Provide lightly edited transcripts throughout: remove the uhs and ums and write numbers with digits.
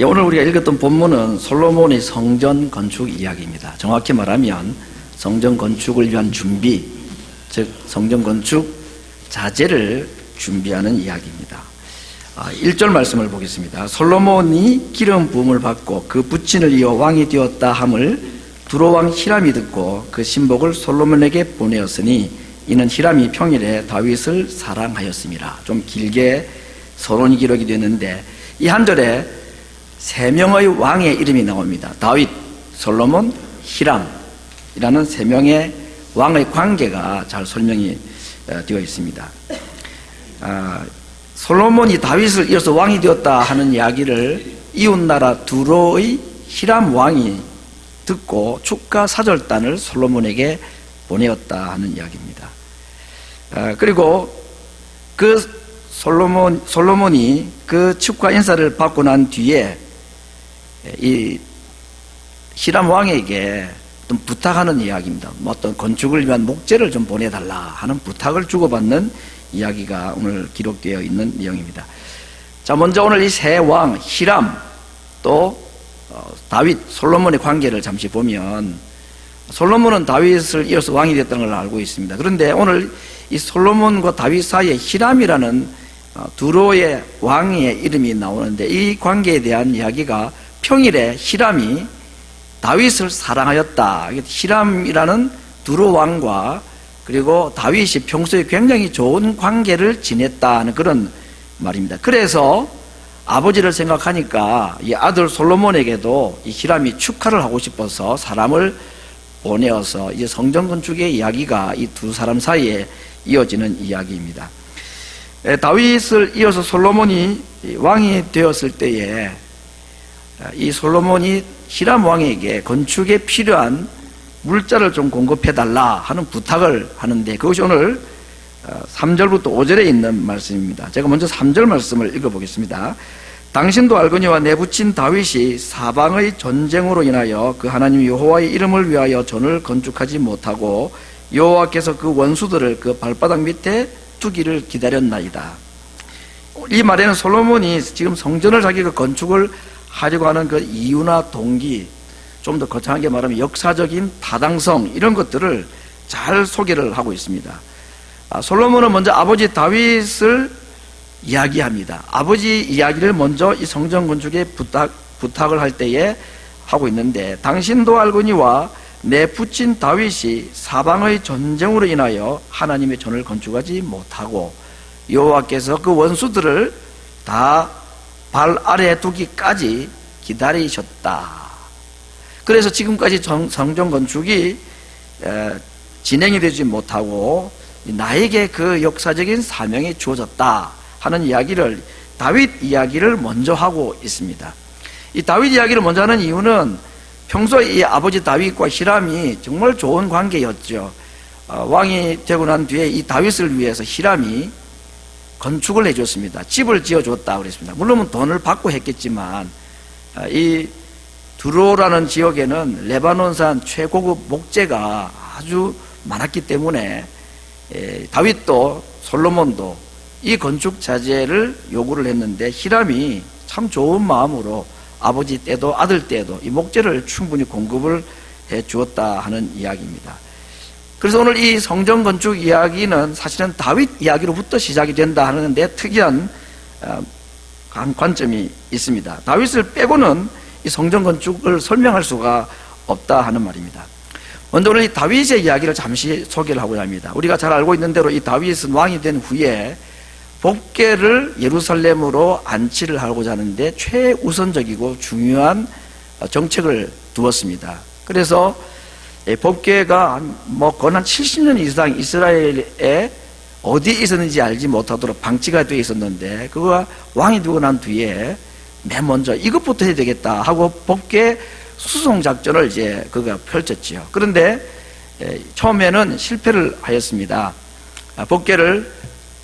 오늘 우리가 읽었던 본문은 솔로몬의 성전 건축 이야기입니다. 정확히 말하면 성전 건축을 위한 준비, 즉 성전 건축 자재를 준비하는 이야기입니다. 1절 말씀을 보겠습니다. 솔로몬이 기름 부음을 받고 그 부친을 이어 왕이 되었다 함을 두로왕 히람이 듣고 그 신복을 솔로몬에게 보내었으니 이는 히람이 평일에 다윗을 사랑하였습니다. 좀 길게 서론이 기록이 됐는데 이 한 절에 세 명의 왕의 이름이 나옵니다. 다윗, 솔로몬, 히람이라는 세 명의 왕의 관계가 잘 설명이 되어 있습니다. 솔로몬이 다윗을 이어서 왕이 되었다 하는 이야기를 이웃나라 두로의 히람 왕이 듣고 축가 사절단을 솔로몬에게 보내었다 하는 이야기입니다. 그리고 그 솔로몬이 그 축가 인사를 받고 난 뒤에 이 히람 왕에게 어떤 부탁하는 이야기입니다. 어떤 건축을 위한 목재를 좀 보내달라 하는 부탁을 주고받는 이야기가 오늘 기록되어 있는 내용입니다. 자, 먼저 오늘 이 세 왕 히람 또 다윗, 솔로몬의 관계를 잠시 보면 솔로몬은 다윗을 이어서 왕이 됐다는 걸 알고 있습니다. 그런데 오늘 이 솔로몬과 다윗 사이에 히람이라는 두로의 왕의 이름이 나오는데 이 관계에 대한 이야기가 평일에 히람이 다윗을 사랑하였다. 히람이라는 두로 왕과 그리고 다윗이 평소에 굉장히 좋은 관계를 지냈다는 그런 말입니다. 그래서 아버지를 생각하니까 이 아들 솔로몬에게도 이 히람이 축하를 하고 싶어서 사람을 보내어서 이제 성전 건축의 이야기가 이 두 사람 사이에 이어지는 이야기입니다. 다윗을 이어서 솔로몬이 왕이 되었을 때에 이 솔로몬이 히람 왕에게 건축에 필요한 물자를 좀 공급해달라 하는 부탁을 하는데 그것이 오늘 3절부터 5절에 있는 말씀입니다. 제가 먼저 3절 말씀을 읽어보겠습니다. 당신도 알거니와 내 부친 다윗이 사방의 전쟁으로 인하여 그 하나님 여호와의 이름을 위하여 전을 건축하지 못하고 여호와께서 그 원수들을 그 발바닥 밑에 두기를 기다렸나이다. 이 말에는 솔로몬이 지금 성전을 자기가 건축을 하려고 하는 그 이유나 동기, 좀 더 거창하게 말하면 역사적인 타당성 이런 것들을 잘 소개를 하고 있습니다. 솔로몬은 먼저 아버지 다윗을 이야기합니다. 아버지 이야기를 먼저 이 성전 건축에 부탁을 할 때에 하고 있는데 당신도 알거니와 내 부친 다윗이 사방의 전쟁으로 인하여 하나님의 전을 건축하지 못하고 여호와께서 그 원수들을 다 발 아래에 두기까지 기다리셨다. 그래서 지금까지 성전 건축이 진행이 되지 못하고 나에게 그 역사적인 사명이 주어졌다 하는 이야기를 다윗 이야기를 먼저 하고 있습니다. 이 다윗 이야기를 먼저 하는 이유는 평소에 이 아버지 다윗과 히람이 정말 좋은 관계였죠. 왕이 되고 난 뒤에 이 다윗을 위해서 히람이 건축을 해줬습니다. 집을 지어줬다 그랬습니다. 물론 돈을 받고 했겠지만 이 두로라는 지역에는 레바논산 최고급 목재가 아주 많았기 때문에 다윗도 솔로몬도 이 건축 자재를 요구를 했는데 히람이 참 좋은 마음으로 아버지 때도 아들 때도 이 목재를 충분히 공급을 해 주었다 하는 이야기입니다. 그래서 오늘 이 성전 건축 이야기는 사실은 다윗 이야기로부터 시작이 된다 하는데 특이한 관점이 있습니다. 다윗을 빼고는 이 성전 건축을 설명할 수가 없다 하는 말입니다. 먼저 오늘 이 다윗의 이야기를 잠시 소개를 하고자 합니다. 우리가 잘 알고 있는 대로 이 다윗은 왕이 된 후에 법궤를 예루살렘으로 안치를 하고자 하는데 최우선적이고 중요한 정책을 두었습니다. 그래서 법궤가 거의 한 70년 이상 이스라엘에 어디에 있었는지 알지 못하도록 방치가 되어 있었는데 그거가 왕이 되고 난 뒤에 맨 먼저 이것부터 해야 되겠다 하고 법궤 수송 작전을 이제 그가 펼쳤지요. 그런데 처음에는 실패를 하였습니다. 법궤를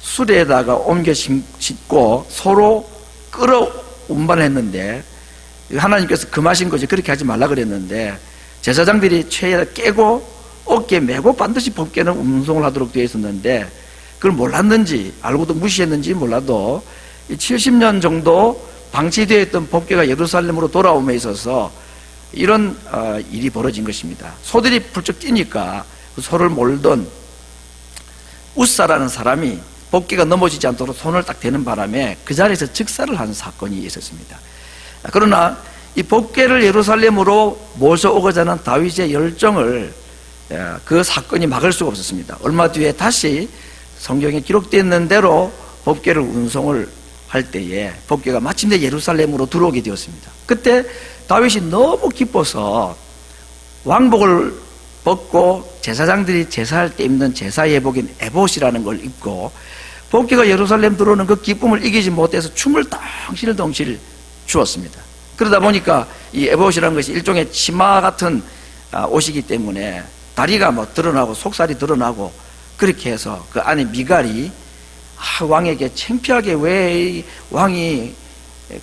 수레에다가 옮겨 싣고 서로 끌어 운반했는데 하나님께서 금하신 것이 그렇게 하지 말라 그랬는데 제사장들이 최에 깨고 어깨에 메고 반드시 법궤는 운송을 하도록 되어 있었는데 그걸 몰랐는지 알고도 무시했는지 몰라도 70년 정도 방치되어 있던 법궤가 예루살렘으로 돌아옴에 있어서 이런 일이 벌어진 것입니다. 소들이 불쩍 뛰니까 그 소를 몰던 웃사라는 사람이 법궤가 넘어지지 않도록 손을 딱 대는 바람에 그 자리에서 즉사를 한 사건이 있었습니다. 그러나 이 법궤를 예루살렘으로 모셔오고자 하는 다윗의 열정을 그 사건이 막을 수가 없었습니다. 얼마 뒤에 다시 성경에 기록되어 있는 대로 법궤를 운송을 할 때에 법궤가 마침내 예루살렘으로 들어오게 되었습니다. 그때 다윗이 너무 기뻐서 왕복을 벗고 제사장들이 제사할 때 입는 제사 예복인 에봇이라는 걸 입고 법궤가 예루살렘 들어오는 그 기쁨을 이기지 못해서 춤을 덩실덩실 추었습니다. 그러다 보니까 이 에봇이라는 것이 일종의 치마 같은 옷이기 때문에 다리가 뭐 드러나고 속살이 드러나고 그렇게 해서 그 안에 미갈이 왕에게 창피하게 왜 왕이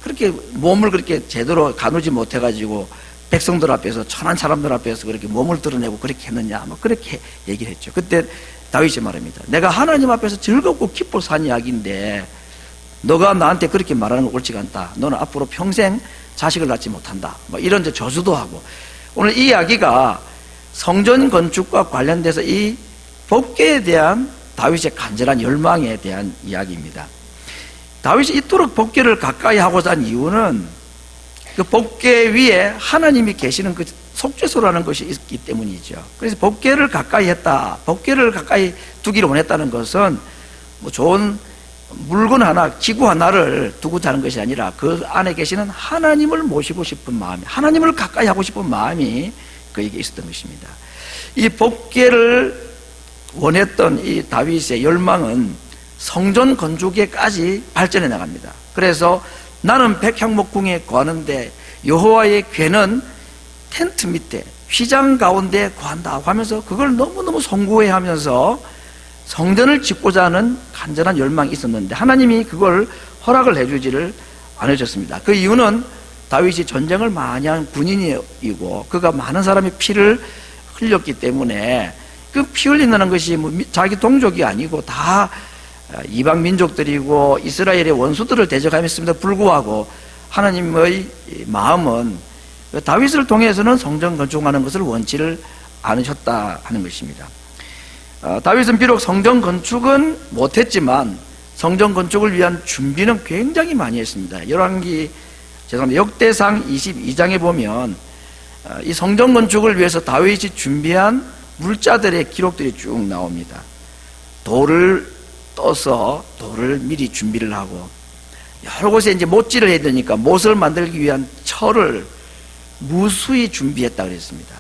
그렇게 몸을 그렇게 제대로 가누지 못해가지고 백성들 앞에서 천한 사람들 앞에서 그렇게 몸을 드러내고 그렇게 했느냐 뭐 그렇게 얘기를 했죠. 그때 다윗이 말합니다. 내가 하나님 앞에서 즐겁고 기뻐서 한 이야기인데 너가 나한테 그렇게 말하는 거 옳지가 않다. 너는 앞으로 평생 자식을 낳지 못한다. 뭐 이런 저주도 하고. 오늘 이 이야기가 성전 건축과 관련돼서 이 법궤에 대한 다윗의 간절한 열망에 대한 이야기입니다. 다윗이 이토록 법궤를 가까이 하고자 한 이유는 그 법궤 위에 하나님이 계시는 그 속죄소라는 것이 있기 때문이죠. 그래서 법궤를 가까이 했다. 법궤를 가까이 두기를 원했다는 것은 뭐 좋은 물건 하나, 기구 하나를 두고 자는 것이 아니라 그 안에 계시는 하나님을 모시고 싶은 마음이, 하나님을 가까이 하고 싶은 마음이 그에게 있었던 것입니다. 이 법궤를 원했던 이 다윗의 열망은 성전 건축에까지 발전해 나갑니다. 그래서 나는 백향목궁에 거하는데 여호와의 궤는 텐트 밑에 휘장 가운데 거한다 하면서 그걸 너무너무 송구해 하면서 성전을 짓고자 하는 간절한 열망이 있었는데 하나님이 그걸 허락을 해주지를 않으셨습니다. 그 이유는 다윗이 전쟁을 많이 한 군인이고 그가 많은 사람의 피를 흘렸기 때문에 그 피 흘린다는 것이 뭐 자기 동족이 아니고 다 이방 민족들이고 이스라엘의 원수들을 대적하였음에도 불구하고 하나님의 마음은 다윗을 통해서는 성전 건축하는 것을 원치를 않으셨다 하는 것입니다. 다윗은 비록 성전 건축은 못했지만 성전 건축을 위한 준비는 굉장히 많이 했습니다. 역대상 22장에 보면 이 성전 건축을 위해서 다윗이 준비한 물자들의 기록들이 쭉 나옵니다. 돌을 떠서 돌을 미리 준비를 하고 여러 곳에 이제 못질을 해야 되니까 못을 만들기 위한 철을 무수히 준비했다 그랬습니다.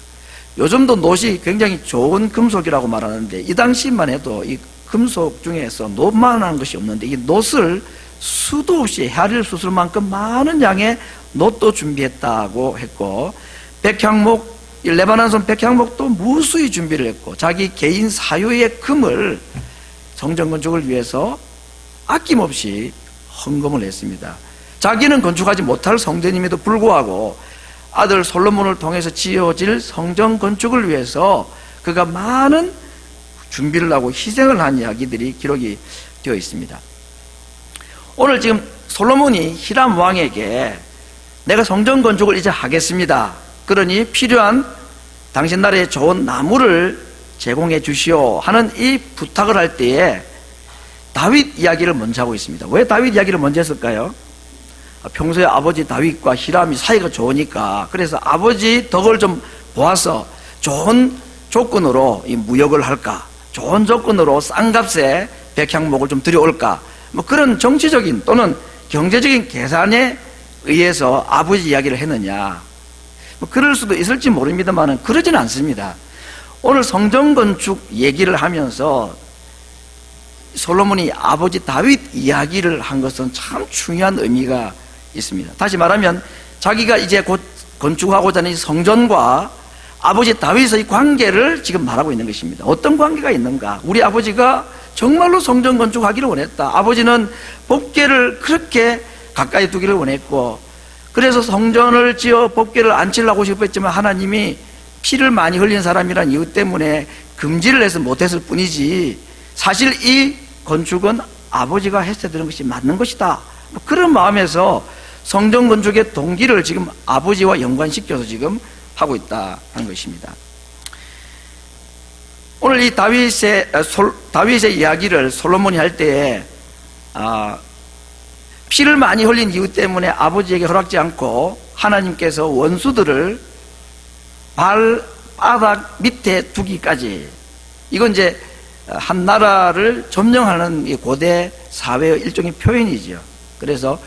요즘도 못이 굉장히 좋은 금속이라고 말하는데 이 당시만 해도 이 금속 중에서 못만한 것이 없는데 이 못을 수도 없이 헤아릴 수 있을 만큼 많은 양의 못도 준비했다고 했고 백향목, 레바논선 백향목도 무수히 준비를 했고 자기 개인 사유의 금을 성전 건축을 위해서 아낌없이 헌금을 했습니다. 자기는 건축하지 못할 성전임에도 불구하고 아들 솔로몬을 통해서 지어질 성전 건축을 위해서 그가 많은 준비를 하고 희생을 한 이야기들이 기록이 되어 있습니다. 오늘 지금 솔로몬이 히람 왕에게 내가 성전 건축을 이제 하겠습니다. 그러니 필요한 당신 나라에 좋은 나무를 제공해 주시오 하는 이 부탁을 할 때에 다윗 이야기를 먼저 하고 있습니다. 왜 다윗 이야기를 먼저 했을까요? 평소에 아버지 다윗과 히람이 사이가 좋으니까 그래서 아버지 덕을 좀 보아서 좋은 조건으로 이 무역을 할까, 좋은 조건으로 싼 값에 백향목을 좀 들여올까, 뭐 그런 정치적인 또는 경제적인 계산에 의해서 아버지 이야기를 했느냐, 뭐 그럴 수도 있을지 모릅니다만 그러지는 않습니다. 오늘 성전 건축 얘기를 하면서 솔로몬이 아버지 다윗 이야기를 한 것은 참 중요한 의미가 있습니다. 다시 말하면 자기가 이제 곧 건축하고자 하는 성전과 아버지 다윗의 관계를 지금 말하고 있는 것입니다. 어떤 관계가 있는가? 우리 아버지가 정말로 성전 건축하기를 원했다. 아버지는 법궤를 그렇게 가까이 두기를 원했고 그래서 성전을 지어 법궤를 안치려고 싶었지만 하나님이 피를 많이 흘린 사람이란 이유 때문에 금지를 해서 못했을 뿐이지 사실 이 건축은 아버지가 했어야 되는 것이 맞는 것이다. 그런 마음에서 성전 건축의 동기를 지금 아버지와 연관시켜서 지금 하고 있다 하는 것입니다. 오늘 이 다윗의 이야기를 솔로몬이 할 때에 피를 많이 흘린 이유 때문에 아버지에게 허락지 않고 하나님께서 원수들을 발바닥 밑에 두기까지, 이건 이제 한 나라를 점령하는 고대 사회의 일종의 표현이죠. 그래서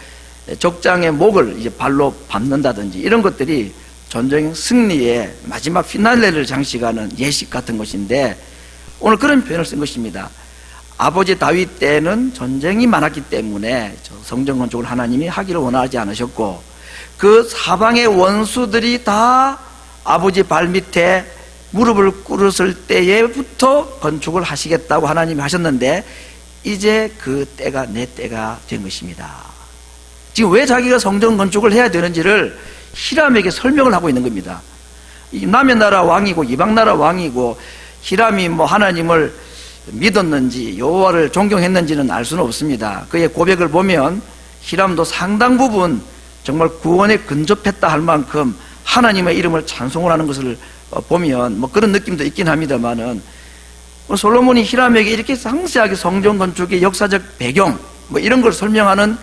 적장의 목을 이제 발로 밟는다든지 이런 것들이 전쟁 승리의 마지막 피날레를 장식하는 예식 같은 것인데, 오늘 그런 표현을 쓴 것입니다. 아버지 다윗 때는 전쟁이 많았기 때문에 성전 건축을 하나님이 하기를 원하지 않으셨고, 그 사방의 원수들이 다 아버지 발밑에 무릎을 꿇었을 때에부터 건축을 하시겠다고 하나님이 하셨는데, 이제 그 때가 내 때가 된 것입니다. 지금 왜 자기가 성전 건축을 해야 되는지를 히람에게 설명을 하고 있는 겁니다. 남의 나라 왕이고 이방 나라 왕이고, 히람이 하나님을 믿었는지 여호와를 존경했는지는 알 수는 없습니다. 그의 고백을 보면 히람도 상당 부분 정말 구원에 근접했다 할 만큼 하나님의 이름을 찬송을 하는 것을 보면 그런 느낌도 있긴 합니다만은, 솔로몬이 히람에게 이렇게 상세하게 성전 건축의 역사적 배경 이런 걸 설명하는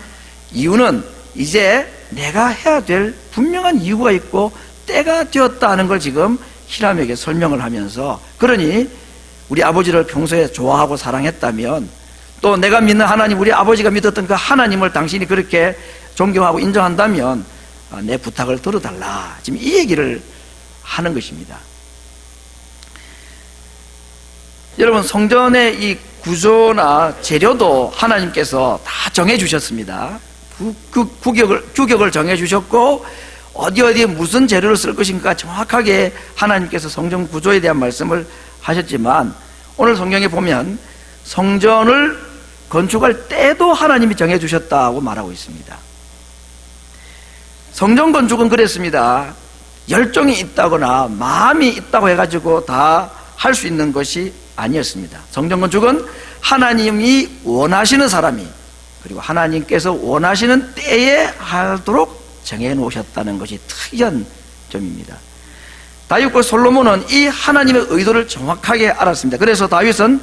이유는, 이제 내가 해야 될 분명한 이유가 있고 때가 되었다 하는 걸 지금 히람에게 설명을 하면서, 그러니 우리 아버지를 평소에 좋아하고 사랑했다면, 또 내가 믿는 하나님, 우리 아버지가 믿었던 그 하나님을 당신이 그렇게 존경하고 인정한다면 내 부탁을 들어달라, 지금 이 얘기를 하는 것입니다. 여러분, 성전의 이 구조나 재료도 하나님께서 다 정해 주셨습니다. 그 규격을 정해 주셨고, 어디에 무슨 재료를 쓸 것인가 정확하게 하나님께서 성전 구조에 대한 말씀을 하셨지만, 오늘 성경에 보면 성전을 건축할 때도 하나님이 정해 주셨다고 말하고 있습니다. 성전 건축은 그랬습니다. 열정이 있다거나 마음이 있다고 해가지고 다 할 수 있는 것이 아니었습니다. 성전 건축은 하나님이 원하시는 사람이, 그리고 하나님께서 원하시는 때에 하도록 정해 놓으셨다는 것이 특이한 점입니다. 다윗과 솔로몬은 이 하나님의 의도를 정확하게 알았습니다. 그래서 다윗은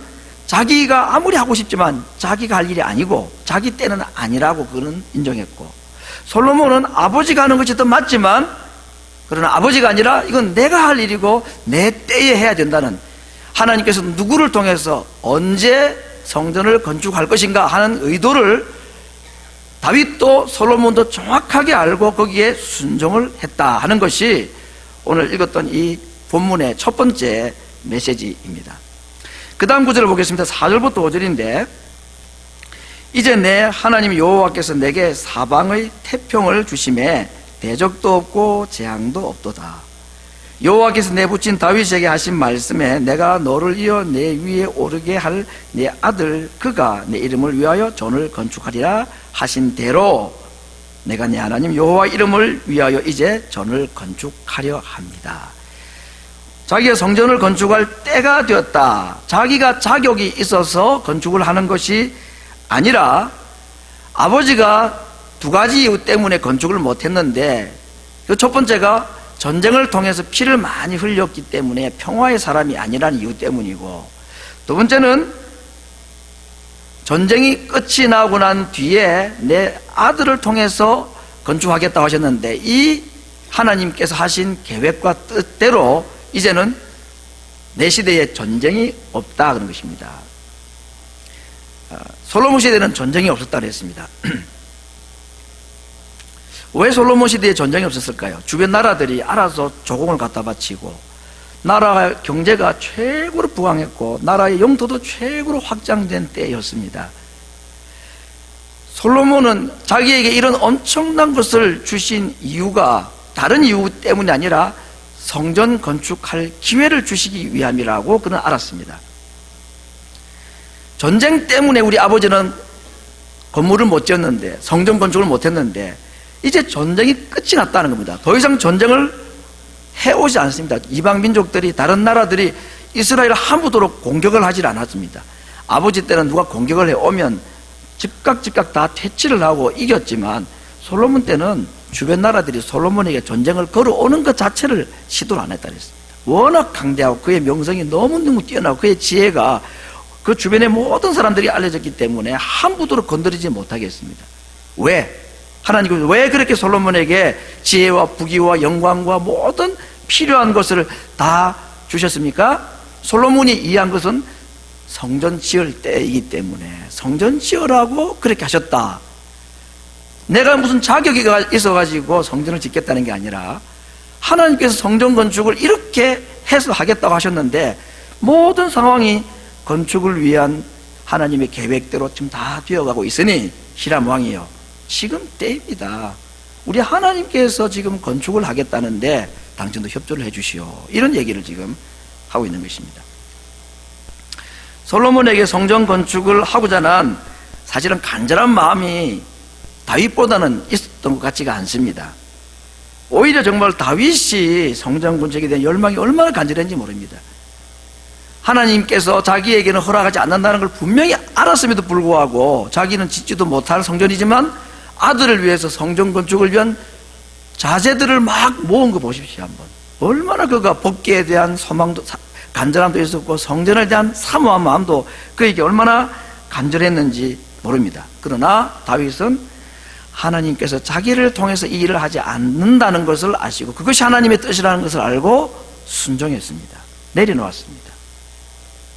자기가 아무리 하고 싶지만 자기가 할 일이 아니고 자기 때는 아니라고 그는 인정했고, 솔로몬은 아버지가 하는 것이 더 맞지만, 그러나 아버지가 아니라 이건 내가 할 일이고 내 때에 해야 된다는, 하나님께서 누구를 통해서 언제 성전을 건축할 것인가 하는 의도를 다윗도 솔로몬도 정확하게 알고 거기에 순종을 했다 하는 것이 오늘 읽었던 이 본문의 첫 번째 메시지입니다. 그 다음 구절을 보겠습니다. 4절부터 5절인데, 이제 내 하나님 여호와께서 내게 사방의 태평을 주심에 대적도 없고 재앙도 없도다. 여호와께서 내붙인 다윗에게 하신 말씀에 내가 너를 이어 내 위에 오르게 할 내 아들 그가 내 이름을 위하여 전을 건축하리라 하신 대로 내가 내 하나님 여호와 이름을 위하여 이제 전을 건축하려 합니다. 자기가 성전을 건축할 때가 되었다. 자기가 자격이 있어서 건축을 하는 것이 아니라, 아버지가 두 가지 이유 때문에 건축을 못했는데, 그 첫 번째가 전쟁을 통해서 피를 많이 흘렸기 때문에 평화의 사람이 아니라는 이유 때문이고, 두 번째는 전쟁이 끝이 나고 난 뒤에 내 아들을 통해서 건축하겠다고 하셨는데, 이 하나님께서 하신 계획과 뜻대로 이제는 내 시대에 전쟁이 없다 그런 것입니다. 솔로몬 시대에는 전쟁이 없었다고 했습니다. 왜 솔로몬 시대에 전쟁이 없었을까요? 주변 나라들이 알아서 조공을 갖다 바치고, 나라의 경제가 최고로 부강했고 나라의 영토도 최고로 확장된 때였습니다. 솔로몬은 자기에게 이런 엄청난 것을 주신 이유가 다른 이유 때문이 아니라 성전 건축할 기회를 주시기 위함이라고 그는 알았습니다. 전쟁 때문에 우리 아버지는 건물을 못 지었는데, 성전 건축을 못 했는데, 이제 전쟁이 끝이 났다는 겁니다. 더 이상 전쟁을 해오지 않습니다. 이방 민족들이, 다른 나라들이 이스라엘을 함부로 공격을 하질 않았습니다. 아버지 때는 누가 공격을 해오면 즉각 다 퇴치를 하고 이겼지만, 솔로몬 때는 주변 나라들이 솔로몬에게 전쟁을 걸어오는 것 자체를 시도를 안 했다 그랬습니다. 워낙 강대하고 그의 명성이 너무너무 뛰어나고 그의 지혜가 그 주변의 모든 사람들이 알려졌기 때문에 함부로 건드리지 못하게 했습니다. 왜? 하나님은 왜 그렇게 솔로몬에게 지혜와 부귀와 영광과 모든 필요한 것을 다 주셨습니까? 솔로몬이 이해한 것은 성전 지을 때이기 때문에 성전 지으라고 그렇게 하셨다. 내가 무슨 자격이 있어가지고 성전을 짓겠다는 게 아니라 하나님께서 성전 건축을 이렇게 해서 하겠다고 하셨는데 모든 상황이 건축을 위한 하나님의 계획대로 지금 다 되어가고 있으니 히람 왕이요, 지금 때입니다. 우리 하나님께서 지금 건축을 하겠다는데 당신도 협조를 해주시오. 이런 얘기를 지금 하고 있는 것입니다. 솔로몬에게 성전 건축을 하고자 는 사실은 간절한 마음이 다윗보다는 있었던 것 같지가 않습니다. 오히려 정말 다윗이 성전 건축에 대한 열망이 얼마나 간절했는지 모릅니다. 하나님께서 자기에게는 허락하지 않는다는 걸 분명히 알았음에도 불구하고 자기는 짓지도 못할 성전이지만 아들을 위해서 성전 건축을 위한 자재들을 막 모은 거 보십시오. 한번 얼마나 그가 복귀에 대한 소망도 간절함도 있었고 성전에 대한 사모한 마음도 그에게 얼마나 간절했는지 모릅니다. 그러나 다윗은 하나님께서 자기를 통해서 이 일을 하지 않는다는 것을 아시고 그것이 하나님의 뜻이라는 것을 알고 순종했습니다. 내려놓았습니다.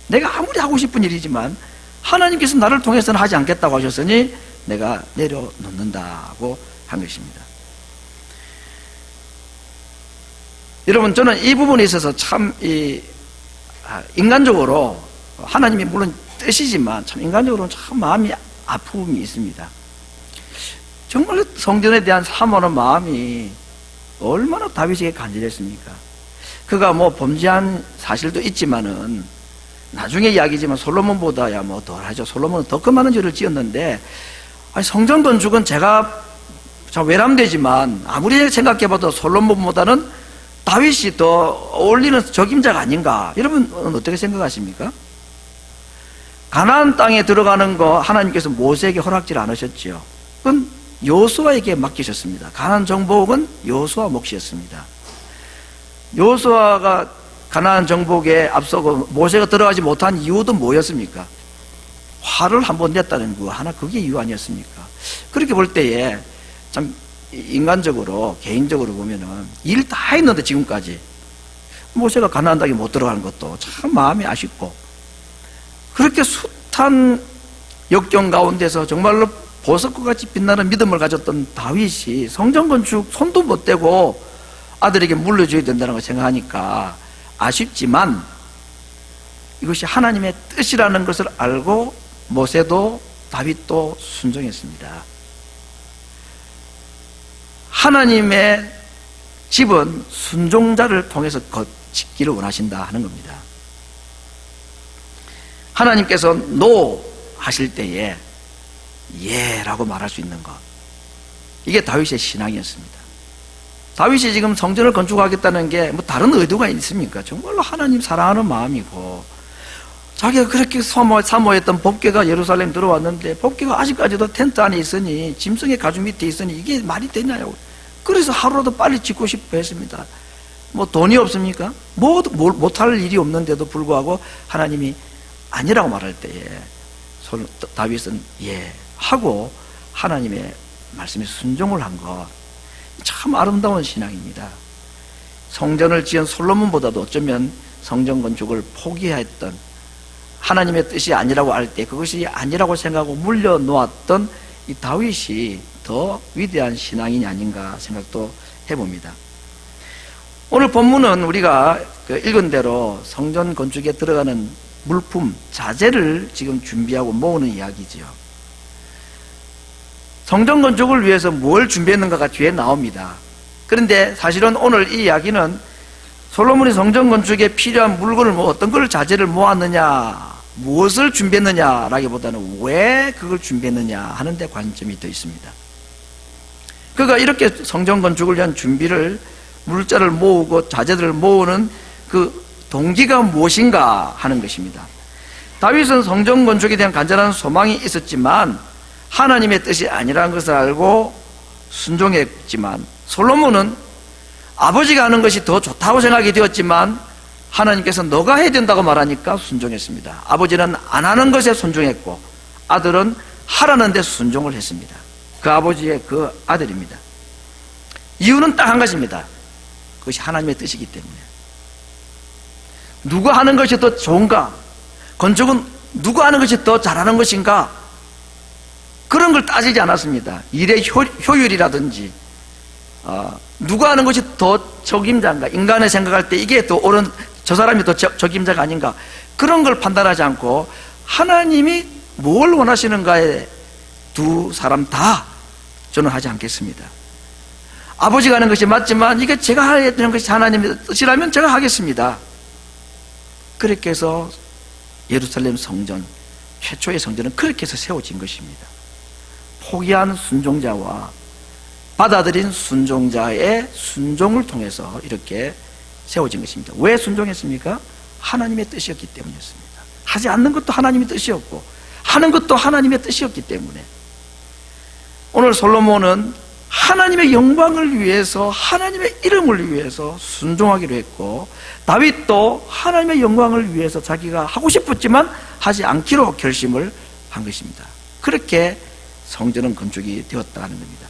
내가 아무리 하고 싶은 일이지만 하나님께서 나를 통해서는 하지 않겠다고 하셨으니 내가 내려놓는다고 한 것입니다. 여러분, 저는 이 부분에 있어서 참 인간적으로 하나님이 물론 뜻이지만 참 인간적으로는 참 마음이 아픔이 있습니다. 정말 성전에 대한 사모하는 마음이 얼마나 다윗에게 간절했습니까? 그가 뭐 범죄한 사실도 있지만은 나중에 이야기지만 솔로몬보다야 뭐 덜하죠. 솔로몬은 더 그 많은 죄를 지었는데, 아니 성전 건축은 제가 참 외람되지만 아무리 생각해봐도 솔로몬보다는 다윗이 더 어울리는 적임자가 아닌가. 여러분 어떻게 생각하십니까? 가나안 땅에 들어가는 거 하나님께서 모세에게 허락질 않으셨지요. 그건 여호수아에게 맡기셨습니다. 가나안 정복은 여호수아 몫이었습니다. 여호수아가 가나안 정복에 앞서고 모세가 들어가지 못한 이유도 뭐였습니까? 화를 한번 냈다는 거 하나, 그게 이유 아니었습니까? 그렇게 볼 때에 참 인간적으로 개인적으로 보면은 일 다 했는데 지금까지 모세가 가나안 땅에 못 들어가는 것도 참 마음이 아쉽고, 그렇게 숱한 역경 가운데서 정말로 보석과 같이 빛나는 믿음을 가졌던 다윗이 성전 건축 손도 못 대고 아들에게 물려줘야 된다는 걸 생각하니까 아쉽지만 이것이 하나님의 뜻이라는 것을 알고 모세도 다윗도 순종했습니다. 하나님의 집은 순종자를 통해서 짓기를 원하신다 하는 겁니다. 하나님께서 노 하실 때에 예라고 말할 수 있는 것, 이게 다윗의 신앙이었습니다. 다윗이 지금 성전을 건축하겠다는 게 뭐 다른 의도가 있습니까? 정말로 하나님 사랑하는 마음이고, 자기가 그렇게 사모했던 법궤가 예루살렘 들어왔는데 법궤가 아직까지도 텐트 안에 있으니, 짐승의 가죽 밑에 있으니 이게 말이 되냐고. 그래서 하루라도 빨리 짓고 싶어 했습니다. 뭐 돈이 없습니까? 못할 일이 없는데도 불구하고 하나님이 아니라고 말할 때에 다윗은 예 하고 하나님의 말씀에 순종을 한 것, 참 아름다운 신앙입니다. 성전을 지은 솔로몬보다도 어쩌면 성전 건축을 포기했던, 하나님의 뜻이 아니라고 할 때 그것이 아니라고 생각하고 물려놓았던 이 다윗이 더 위대한 신앙인이 아닌가 생각도 해봅니다. 오늘 본문은 우리가 읽은 대로 성전 건축에 들어가는 물품, 자재를 지금 준비하고 모으는 이야기지요. 성전 건축을 위해서 뭘 준비했는가가 뒤에 나옵니다. 그런데 사실은 오늘 이 이야기는 솔로몬이 성전 건축에 필요한 물건을 어떤 걸 자재를 모았느냐, 무엇을 준비했느냐라기보다는 왜 그걸 준비했느냐 하는 데 관점이 더 있습니다. 그가 이렇게 성전 건축을 위한 준비를, 물자를 모으고 자재들을 모으는 그 동기가 무엇인가 하는 것입니다. 다윗은 성전 건축에 대한 간절한 소망이 있었지만 하나님의 뜻이 아니라는 것을 알고 순종했지만 솔로몬은 아버지가 하는 것이 더 좋다고 생각이 되었지만 하나님께서 너가 해야 된다고 말하니까 순종했습니다. 아버지는 안 하는 것에 순종했고 아들은 하라는 데 순종을 했습니다. 그 아버지의 그 아들입니다. 이유는 딱 한 가지입니다. 그것이 하나님의 뜻이기 때문에. 누가 하는 것이 더 좋은가? 건축은 누가 하는 것이 더 잘하는 것인가? 그런 걸 따지지 않았습니다. 일의 효율이라든지 누가 하는 것이 더 적임자인가? 인간의 생각할 때 이게 더 옳은, 저 사람이 더 적임자가 아닌가? 그런 걸 판단하지 않고 하나님이 뭘 원하시는가에 두 사람 다 저는 하지 않겠습니다. 아버지가 하는 것이 맞지만 이게 제가 해야 되는 것이 하나님의 뜻이라면 제가 하겠습니다. 그렇게 해서 예루살렘 성전, 최초의 성전은 그렇게 해서 세워진 것입니다. 포기한 순종자와 받아들인 순종자의 순종을 통해서 이렇게 세워진 것입니다. 왜 순종했습니까? 하나님의 뜻이었기 때문이었습니다. 하지 않는 것도 하나님의 뜻이었고 하는 것도 하나님의 뜻이었기 때문에 오늘 솔로몬은 하나님의 영광을 위해서 하나님의 이름을 위해서 순종하기로 했고 다윗도 하나님의 영광을 위해서 자기가 하고 싶었지만 하지 않기로 결심을 한 것입니다. 그렇게 성전은 건축이 되었다는 겁니다.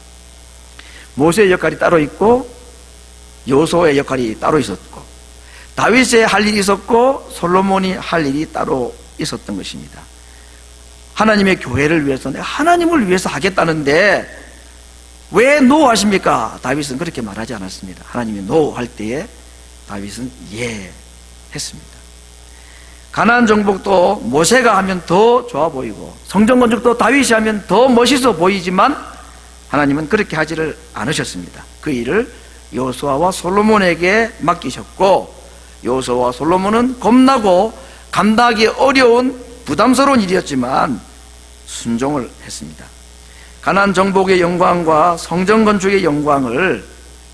모세의 역할이 따로 있고 여호수아의 역할이 따로 있었고 다윗의 할 일이 있었고 솔로몬이 할 일이 따로 있었던 것입니다. 하나님의 교회를 위해서 내가 하나님을 위해서 하겠다는데 왜 노 하십니까? 다윗은 그렇게 말하지 않았습니다. 하나님이 노 할 때에 다윗은 예 했습니다. 가나안 정복도 모세가 하면 더 좋아 보이고 성전 건축도 다윗이 하면 더 멋있어 보이지만 하나님은 그렇게 하지를 않으셨습니다. 그 일을 여호수아와 솔로몬에게 맡기셨고 여호수아와 솔로몬은 겁나고 감당하기 어려운 부담스러운 일이었지만 순종을 했습니다. 가나안 정복의 영광과 성전 건축의 영광을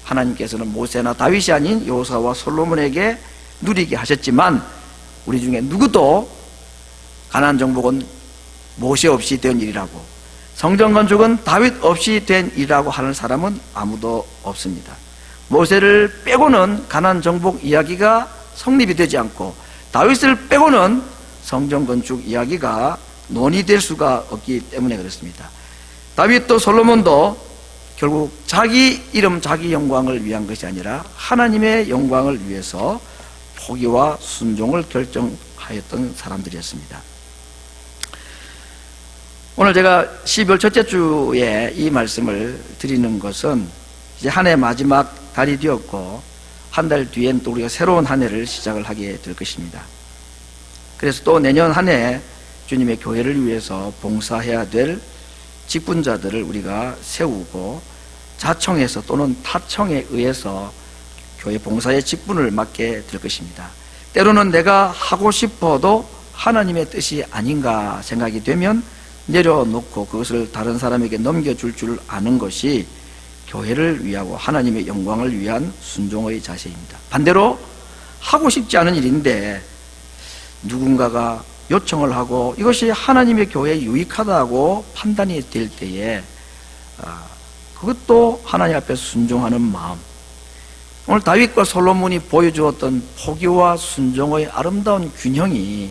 하나님께서는 모세나 다윗이 아닌 여호수아와 솔로몬에게 누리게 하셨지만 우리 중에 누구도 가나안 정복은 모세 없이 된 일이라고 성전 건축은 다윗 없이 된 일이라고 하는 사람은 아무도 없습니다. 모세를 빼고는 가나안 정복 이야기가 성립이 되지 않고 다윗을 빼고는 성전 건축 이야기가 논의될 수가 없기 때문에 그렇습니다. 다윗도 솔로몬도 결국 자기 이름 자기 영광을 위한 것이 아니라 하나님의 영광을 위해서 포기와 순종을 결정하였던 사람들이었습니다. 오늘 제가 12월 첫째 주에 이 말씀을 드리는 것은 이제 한 해 마지막 달이 되었고 한 달 뒤엔 또 우리가 새로운 한 해를 시작을 하게 될 것입니다. 그래서 또 내년 한 해 주님의 교회를 위해서 봉사해야 될 직분자들을 우리가 세우고 자청에서 또는 타청에 의해서 교회 봉사의 직분을 맡게 될 것입니다. 때로는 내가 하고 싶어도 하나님의 뜻이 아닌가 생각이 되면 내려놓고 그것을 다른 사람에게 넘겨줄 줄 아는 것이 교회를 위하고 하나님의 영광을 위한 순종의 자세입니다. 반대로 하고 싶지 않은 일인데 누군가가 요청을 하고 이것이 하나님의 교회에 유익하다고 판단이 될 때에 그것도 하나님 앞에 순종하는 마음. 오늘 다윗과 솔로몬이 보여주었던 포기와 순종의 아름다운 균형이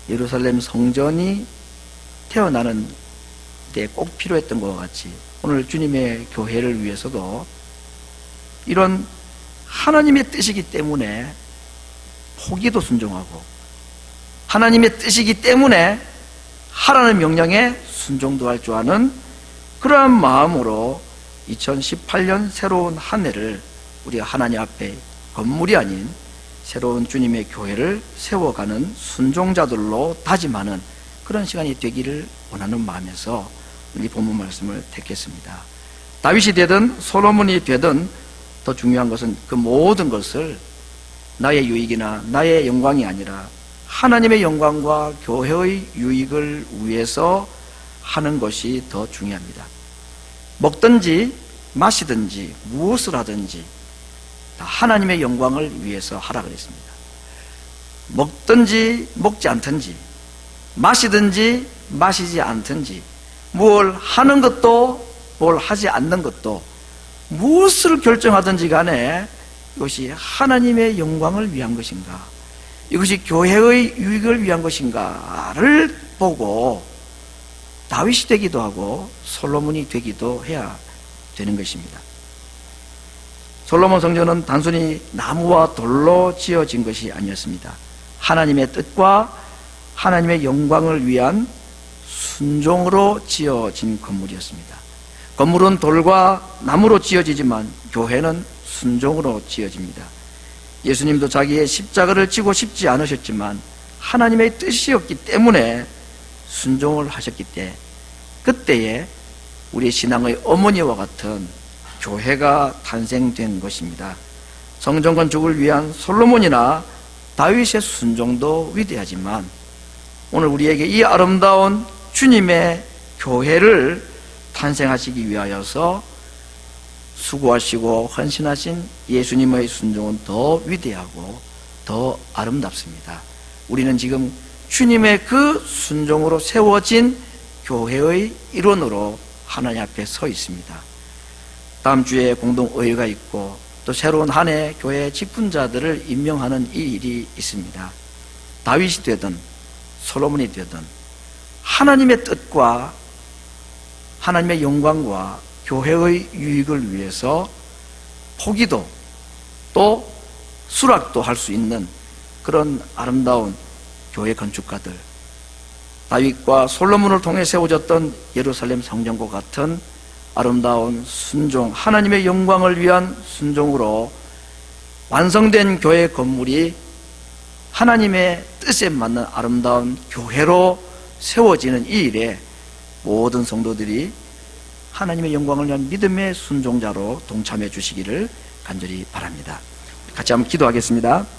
예루살렘 성전이 태어나는 데 꼭 필요했던 것과 같이 오늘 주님의 교회를 위해서도 이런 하나님의 뜻이기 때문에 포기도 순종하고 하나님의 뜻이기 때문에 하라는 명령에 순종도 할 줄 아는 그러한 마음으로 2018년 새로운 한 해를 우리가 하나님 앞에 건물이 아닌 새로운 주님의 교회를 세워가는 순종자들로 다짐하는 그런 시간이 되기를 원하는 마음에서 이 본문 말씀을 택했습니다. 다윗이 되든 솔로몬이 되든 더 중요한 것은 그 모든 것을 나의 유익이나 나의 영광이 아니라 하나님의 영광과 교회의 유익을 위해서 하는 것이 더 중요합니다. 먹든지 마시든지 무엇을 하든지 다 하나님의 영광을 위해서 하라 그랬습니다. 먹든지 먹지 않든지 마시든지 마시지 않든지 뭘 하는 것도 뭘 하지 않는 것도 무엇을 결정하든지 간에 이것이 하나님의 영광을 위한 것인가, 이것이 교회의 유익을 위한 것인가를 보고 다윗이 되기도 하고 솔로몬이 되기도 해야 되는 것입니다. 솔로몬 성전은 단순히 나무와 돌로 지어진 것이 아니었습니다. 하나님의 뜻과 하나님의 영광을 위한 순종으로 지어진 건물이었습니다. 건물은 돌과 나무로 지어지지만 교회는 순종으로 지어집니다. 예수님도 자기의 십자가를 지고 싶지 않으셨지만 하나님의 뜻이었기 때문에 순종을 하셨기 때문에 그때에 우리 신앙의 어머니와 같은 교회가 탄생된 것입니다. 성전 건축을 위한 솔로몬이나 다윗의 순종도 위대하지만 오늘 우리에게 이 아름다운 주님의 교회를 탄생하시기 위하여서 수고하시고 헌신하신 예수님의 순종은 더 위대하고 더 아름답습니다. 우리는 지금 주님의 그 순종으로 세워진 교회의 일원으로 하나님 앞에 서 있습니다. 다음 주에 공동의회가 있고 또 새로운 한 해 교회 직분자들을 임명하는 이 일이 있습니다. 다윗이 되든 솔로몬이 되든 하나님의 뜻과 하나님의 영광과 교회의 유익을 위해서 포기도 또 수락도 할 수 있는 그런 아름다운 교회 건축가들, 다윗과 솔로몬을 통해 세워졌던 예루살렘 성전과 같은 아름다운 순종, 하나님의 영광을 위한 순종으로 완성된 교회 건물이 하나님의 뜻에 맞는 아름다운 교회로 세워지는 이 일에 모든 성도들이 하나님의 영광을 위한 믿음의 순종자로 동참해 주시기를 간절히 바랍니다. 같이 한번 기도하겠습니다.